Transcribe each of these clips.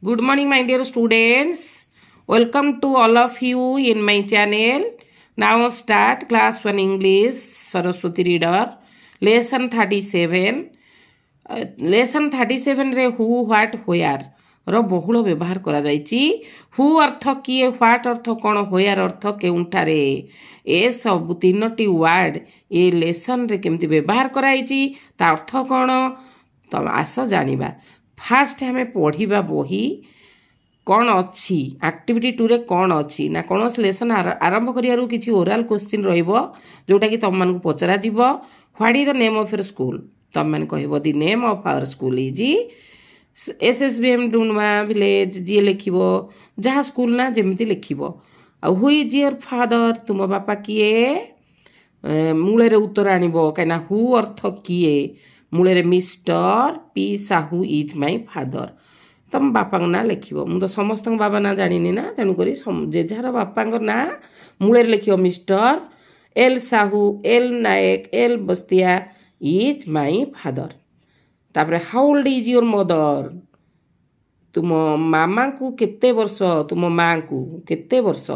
Good morning, my dear students. Welcome to all of you in my channel. Now start class 1 English, Saraswati Reader, lesson 37. Lesson 37 रे who, what, where रो बहुल व्यवहार करा जायछि. who अर्थ किए, what earth cone, where अर्थ केउंठारे. ए सब तीनोटी word a lesson रे केमति व्यवहार कराइछि ता अर्थ कोन तो आस जानिबा. फास्ट हमें पढ़िबा बही कौन अच्छी एक्टिविटी 2 रे कौन अच्छी ना कौन लेसन आरंभ करियारु किछि ओरल क्वेश्चन रहइबो जोटा कि तम मान को पचरा जिवो. What is the name of your school तम मान कहइबो the name of our school is SSBM Dunwa village जी लिखिबो जहा स्कूल ना जेमति लिखिबो. आ हु इज योर फादर तुम बापा किए मूले रे उत्तर आनिबो काना हु अर्थ किए मूले रे mister P Sahu is my father तुम बापा ना लिखिबो. मु तो समस्त बाबा ना जानिनी ना तेनु करी जे जार बापा ना मूले रे लिखिबो mister L Sahu L Nayak L Bastia is my father. तापरे how old is your mother तुम मामा को केते वर्ष तुम माँ को केते वर्ष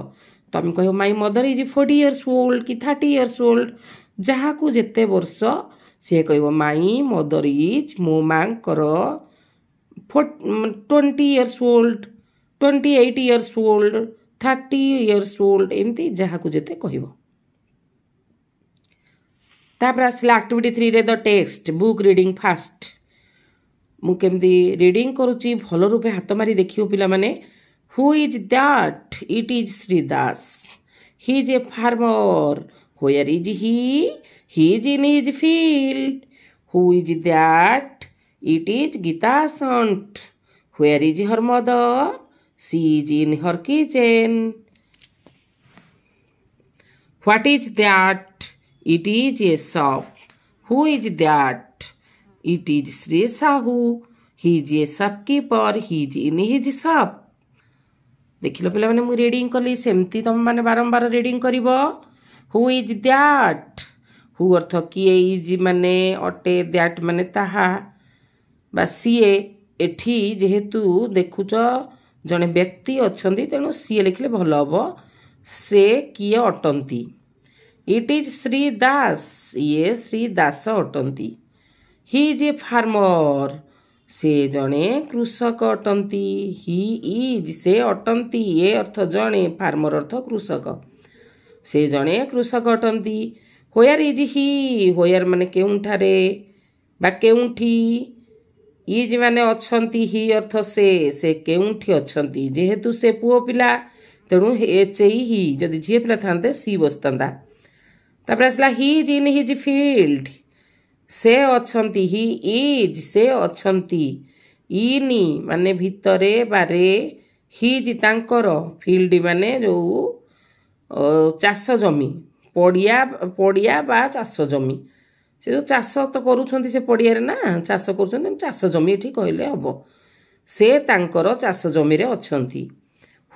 तुम कहो my mother is 40 years old कि 30 इयर्स ओल्ड जहा को जेते वर्ष से कहबो माय मदर इज मो माँ कर 20 years old 28 years old 30 years old एमती जहा को जेते कहबो. तापर आसला एक्टिविटी 3 रे the text book reading fast. मु केमती रीडिंग करूची भल रूपे हाथ मारी देखियो पिला माने. Who is that it is Shridas he is a farmer. Where is he is in his field. Who is that it is Gita shunt. Where is her mother she is in her kitchen. What is that it is a shop. Who is that it is Sri Sahu he is a shopkeeper he is in his shop. देखिलो पिला माने मु reading करली सेमती तुम माने बारंबार reading करिवो. हु इज दैट हु अर्थ किए इज माने अटे दैट माने ताहा बा सीए एठी जेहेतु देखुच जने व्यक्ति अछंती तेनु सीए लिखले भलो हबो. से किए अटंती. इट इज श्री दास ये Shri Das अटंती. He is a farmer से जणे कृषक अटंती. ही इज से अटंती ये अर्थ जणे फार्मर अर्थ कृषक से जणे कृषक अटंती. व्हेयर इज ही व्हेयर माने केउंठारे बा केउंठी. इज माने अछंती ही अर्थ से केउंठी अछंती जेहेतु से पुओ पिला तेणु एच ही जदि झिए पिला थांते सी बसतांदा. तापर आसला ही इज इन हिज फील्ड से अछंती. ही इज से अछंती. इनी माने भितरे बारे हिज तांकर फील्ड माने जो चाष जमी पड़िया पड़िया बा चाष जमी से जो चाष तो करूछंती से पड़िया रे ना चाष करूछंती चाष जमी एठी कहले हबो. से तांकर चाष जमी रे अछंती.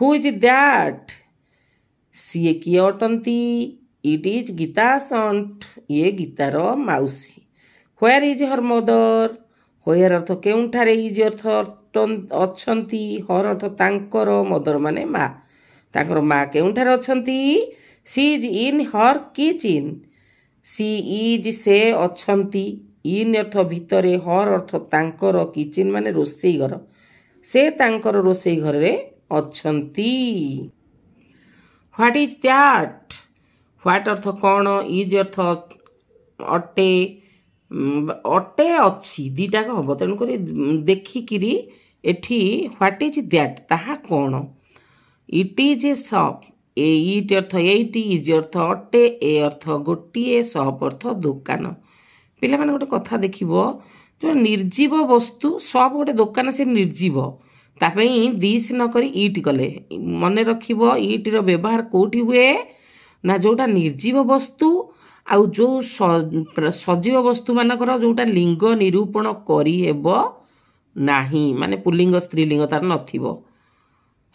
हु इज दैट सीए किए अटंती. इट इज गीता संट ये गीतार माउसी. Where is her mother where अर्थ केउंठारे इज अर्थ अछंती हर अर्थ तांकर मदर माने माँ तांकर माँ केउंठारे अछंती. She is in her kitchen she is से अछंती. इन अर्थ भितरे हर अर्थ तांकर किचन माने रोसई घर से तांकर रोसई घर रे अछंती. व्हाट इज दैट व्हाट अर्थ कोन इज अर्थ अटे अटे अच्छी दीटा हम तेणुक देखिकी एठी व्हाट इज दैट ताहा कौन. It is a shop a it अर्थ एटी इज अर्थ अटे ए अर्थ गोटे शॉप अर्थ दुकान. पिला माने गोटे कथा देखिबो जो निर्जीव वस्तु शॉप गोटे दुकान से निर्जीव तापई दिस न करी इट कले मने रखिबो. इट रो व्यवहार कोठी हुए ना जोटा निर्जीव वस्तु आउ जो सजीव वस्तु मानकर जोटा लिंग निरूपण करी हेबो नाही माने पुल्लिंग स्त्रीलिंग तार नथिबो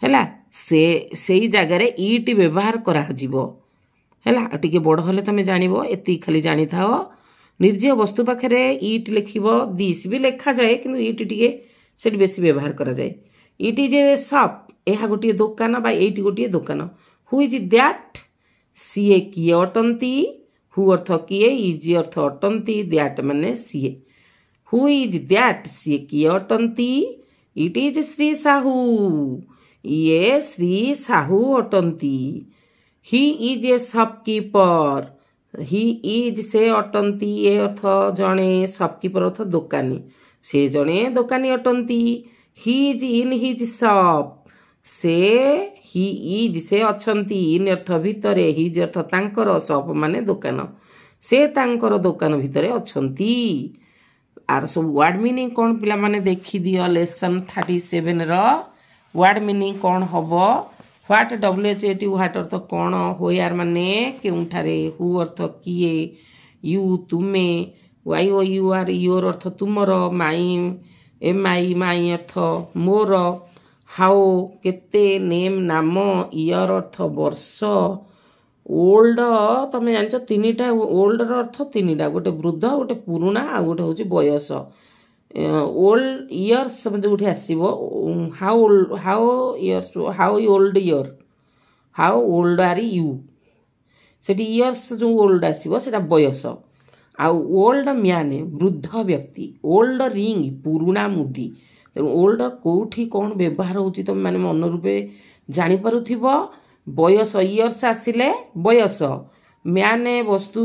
हैला से जगह रे इट व्यवहार करा जिवो हैला. टिके बड़ हले तमे जानिबो एति खाली जानि थाओ. निर्जीव वस्तु पाखरे इट लिखिबो दिस भी लिखा जाए किंतु इट टिके सेट बेसी व्यवहार करा जाए. इट इज ए शॉप यह गोटे दुकान बा एटी गोटे दुकान हु इज दैट सीए किए अटंती हु अर्थ किए इज अर्थ अटंती दैट माने सीए हु इज दैट सीए किए अटंती इट इज श्री साहू ये श्री साहू अटंती he is a shopkeeper he is से अटंती ए अर्थ जड़े शॉपकीपर अर्थ दुकानी से जड़े दुकानी अटंती he is in his shop से ही इज से अछंती इन अर्थ भितरे हिज अर्थ तांकर शॉप माने दुकान से तांकर दुकान भितरे अछंती आर सब वर्ड मीनिंग कौन पिला माने देखि दियो लेसन 37 रो वर्ड मीनिंग कौन हबो व्हाट WHAT व्हाट अर्थ कौन होयार माने केउठारे हु अर्थ किए यू तुमे YOUR योर अर्थ तुमर माई MI माई अर्थ मोर हाउ केते नेम नाम इयर अर्थ वर्ष ओल्ड तमें जान तीनटा ओल्ड अर्थ तीनटा गोटे वृद्ध गोटे पुराणा आ गोटे हूँ बयस ओल्ड इयर्स जो आसो how old year how old are you से इयर्स जो ओल्ड आसो से बयस आउ ओल्ड म्याने वृद्ध व्यक्ति ओल्ड रिंग पुराणा मुदी तेणु ओल्ड कौटी कौन व्यवहार होची तुम माने मन रूपे जानीपारुथिब बयस इयर्स आसिले बयस म्याने वस्तु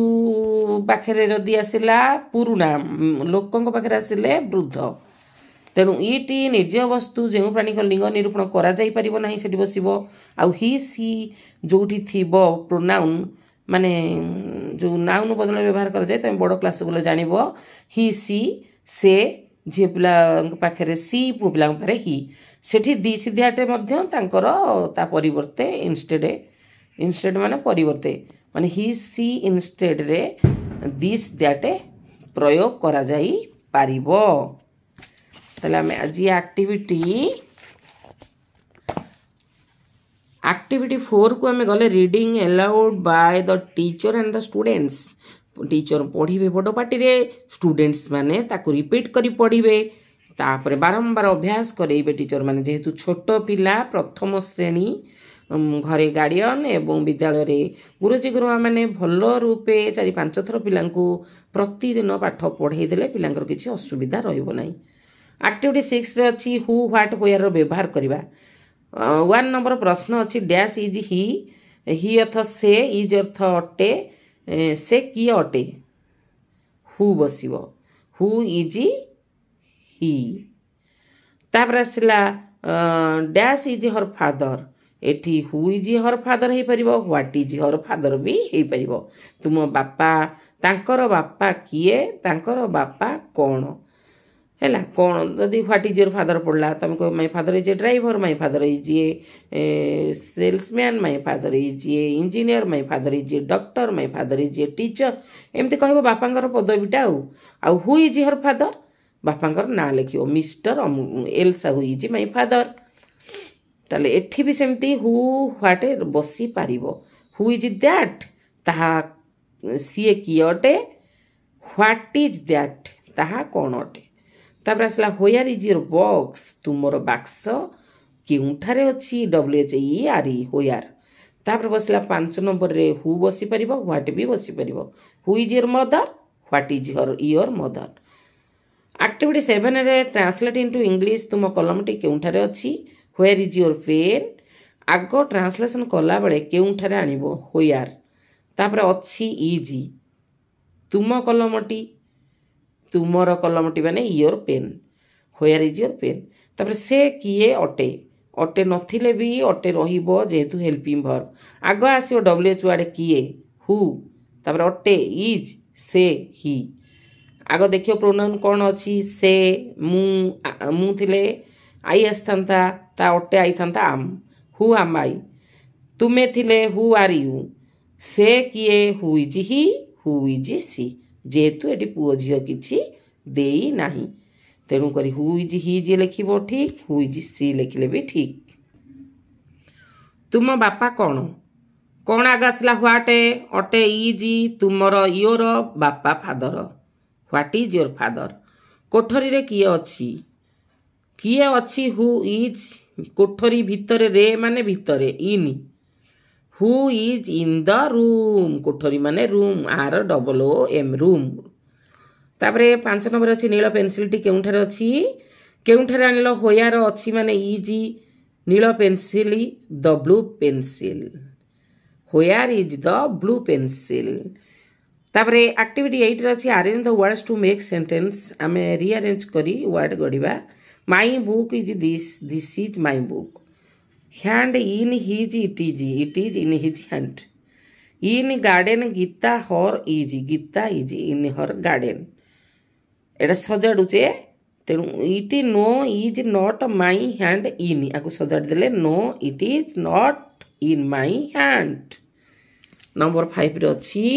पाखे जदि आसला पुराणा लोकों पाखे आसिले वृद्ध तेणु इटी निर्जय वस्तु जो प्राणी लिंग निरूपण करा जाई परिबो नाही सेठी बसिबो आउ ही सी जोठी थिबो प्रोनाउन माने जो नाउन बदल व्यवहार कर जाए तुम बड़ क्लास गले जानबो ही सी से झील पिला पाखे सी पु पिला पाखे ही सेठी दी सीधाटे मध्य तांकर ता परिवर्ते इंस्टेड माने परिवर्ते माने ही सी इंस्टेड रे दिस दैटे प्रयोग करा जाई पारिबो तले हम आज एक्टिविटी 4 को आम गले reading allowed by the teacher and the students teacher पढ़े बड़ पार्टी रे स्टूडेंट्स माने ताको रिपीट करी पढ़े तापर बारंबार अभ्यास करेबे टीचर माने जेहेतु छोट पिला प्रथम श्रेणी घरे गार्डियन एवं विद्यालय रे गुरुजी गुरुमा माने भल रूपे 4-5 थर पिलांकु प्रतिदिन पाठ पढ़े देले पिलांकर किछि असुविधा रहइबो नाही। एक्टिविटी 6 रे अछि हु व्हाट वेयर रो व्यवहार करिबा 1 नंबर प्रश्न अछि डैश इज ही अर्थ से इज अर्थ अटे से किए अटे हु बसिबो हु इज ही तापर आसला डैश इज हर फादर एठी हु इज हर फादर हे परिबो व्हाट इज हर फादर भी हे परिबो तुम बापा तांकर बापा किए तांकर बापा कोन हैला कौन जदि व्हाट इज योर फादर पढ़ला तुम कह my father is a driver my father is a salesman my father is a engineer my father is a doctor my father is a teacher एमती कहबो बापांकर पदवीटा आ हु इज योर फादर बापांकर ना लिखियो mister L Sahu is my father ताले एठी भी सेमती who what बसी पारिबो who is that ताहा सीए की अटे व्हाट इज दैट ताहा कोन अटे तापर आसला होयर इज योर बॉक्स तुमर बाक्स केउठारे अछि WHERE होयर तापर बसला 5 नंबर रे हु बसी परिबो व्हाट भी बसी परिबो who is your mother what is your mother. Activity 7 रे ट्रांसलेट इनटू इंग्लिश तुम कलमटी केउठारे अछि होयर इज योर पेन आगो ट्रांसलेशन कला बेले केउठारे आनिबो होयर तापर अछि इज तुम कलमटी तुमर कलमटी माने your pen where is your pen तापर से किए अटे अटे नथिले भी अटे रहिबो जेहेतु हेल्पिंग वर्ब आगो आसियो WH वर्ड किए हु तापर अटे इज से ही आगो देखियो प्रोनाउन कोन अछि से मु थिले आई आस्थांता ता अटे आइथांता आम हु आम आई तुमे थिले हु आर यू से किए who is he who is she जेहेतु एटी पुओ झियो किछि देई नाही तेणु करी हु इज ही जे लिखिबो ठीक हु इज सी लिखिले भी ठीक। तुम बापा कौन कौन आगे आसला व्हाट अटे इज तुमर योर बापा father what is your father कोठरी रे किए अछि हु इज कोठरी भितर रे माने भितरे in who is in the room कोठरी माने room R double O M room तापरे 5 नंबर अच्छी नील पेनसिल टी केउठार अच्छी केउठार आनिल होयार अच्छी माने इजी नील pencil the blue pencil where is the blue pencil तापरे एक्टिविटी 8 रे अच्छी arrange the words to make sentence आमे रीअरेंज करी वर्ड गढ़िबा my book is this is my book hand in his it is in his hand in garden Gita is in her garden एटा सजाड़ुचे तेणु it no is not my hand in आपको सजाड़ देले no it is not in my hand number 5 रे अच्छी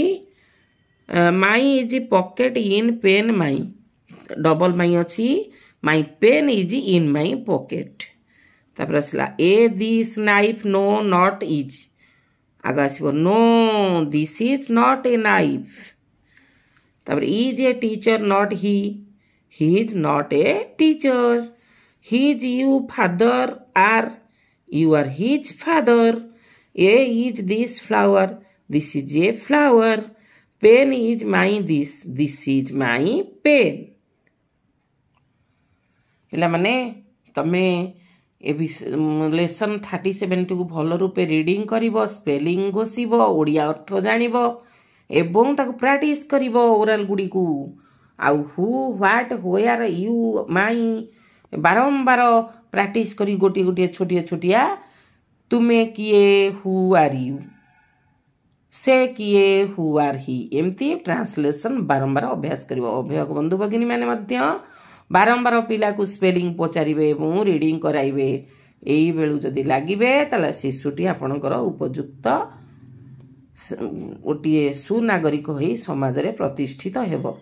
my is pocket in pen my double my अच्छी my pen is in my pocket तापर आसला a this knife no not is आगे आसो no this is not a knife तापर is a teacher not he is not a teacher his you father are you are his father a is this flower this is a flower pen is my this is my pen पिला माने तमे lesson 37 को भल रूपे reading करिवो spelling घोषिबो Odia अर्थ जानिबो एवं ताको practice करिवो oral गुडी को आउ who what होयर you माई बारंबार प्रैक्टिस करी गोटी गोटी छोटिया छोटिया तुमे किए हु आर यू से किए हु आर ही एमती ट्रांसलेशन बारंबार अभ्यास करिवो अभिभावक बंधु भगिनी माने मध्य बारंबार पिला को स्पेलिंग पचारिबे एवं रीडिंग कराइबे एई बेलु जदि लागिबे ताला शिशुटी आपणकर उपयुक्त गोटे सुनागरिक होई समाज रे प्रतिष्ठित हेबो।